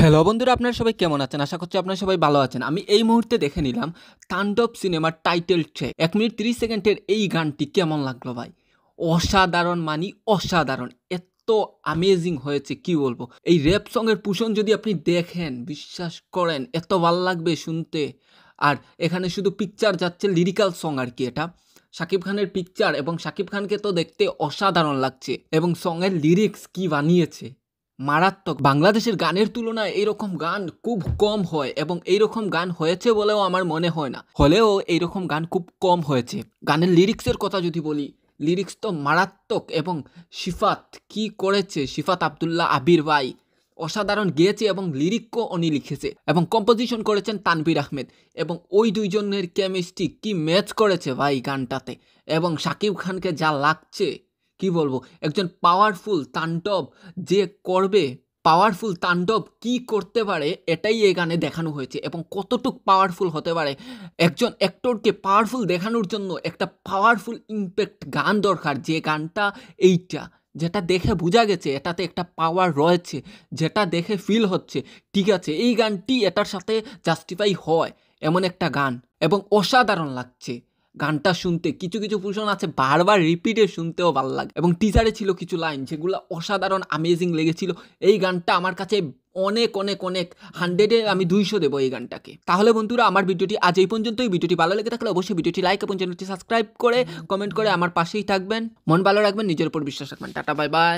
Hello বন্ধুরা, আপনারা সবাই কেমন আছেন? আশা করছি আপনারা সবাই ভালো আছেন। আমি এই মুহূর্তে দেখে নিলাম তাণ্ডব সিনেমার টাইটেল ট্র্যাক ১ মিনিট ৩০ সেকেন্ডের এই গানটি কেমন লাগলো ভাই? অসাধারণ মানি অসাধারণ। এত অ্যামেজিং হয়েছে কি বলবো? এই র‍্যাপ সং এর পুষন যদি আপনি দেখেন, বিশ্বাস করেন এত ভাল লাগবে শুনতে। আর এখানে শুধু পিকচার যাচ্ছে, লিরিক্যাল সং আরকি এটা। শাকিব খানের পিকচার এবং শাকিব খানকে তো দেখতে অসাধারণ লাগছে এবং সং এর লিরিক্স কি বানিয়েছে! মারাত্মক। বাংলাদেশের গানের তুলনায় এইরকম গান খুব কম হয় এবং এইরকম গান হয়েছে বলেও আমার মনে হয় না। হলেও এইরকম গান খুব কম হয়েছে। গানের লিরিক্সের কথা যদি বলি, লিরিক্স তো মারাত্মক এবং সিফাত কি করেছে, সিফাত আব্দুল্লাহ আবির ভাই অসাধারণ গেয়েছে এবং লিরিকও উনি লিখেছে এবং কম্পোজিশন করেছেন তানভীর আহমেদ এবং ওই দুইজনের কেমিস্ট্রি কি ম্যাচ করেছে ভাই গানটাতে এবং শাকিব খানকে যা লাগছে কি বলবো, একজন পাওয়ারফুল তাণ্ডব যে করবে, পাওয়ারফুল তাণ্ডব কি করতে পারে এটাই এই গানে দেখানো হয়েছে এবং কতটুক পাওয়ারফুল হতে পারে। একজন অ্যাক্টরকে পাওয়ারফুল দেখানোর জন্য একটা পাওয়ারফুল ইমপ্যাক্ট গান দরকার, যে গানটা এইটা, যেটা দেখে বোঝা গেছে এটাতে একটা পাওয়ার রয়েছে, যেটা দেখে ফিল হচ্ছে ঠিক আছে এই গানটি এটার সাথে জাস্টিফাই হয়, এমন একটা গান এবং অসাধারণ লাগছে গানটা শুনতে। কিছু কিছু পোরশন আছে বারবার রিপিটে শুনতেও ভালো লাগে এবং টিজারে ছিল কিছু লাইন যেগুলো অসাধারণ অ্যামেজিং লেগেছিল। এই গানটা আমার কাছে অনেক অনেক অনেক 100-এ আমি 200 দেবো এই গানটাকে। তাহলে বন্ধুরা, আমার ভিডিওটি আজ এই পর্যন্তই। ভিডিওটি ভালো লেগে থাকলে অবশ্যই ভিডিওটি লাইক এবং চ্যানেলটি সাবস্ক্রাইব করে কমেন্ট করে আমার পাশেই থাকবেন। মন ভালো রাখবেন, নিজের উপর বিশ্বাস রাখবেন। Tata, bye bye.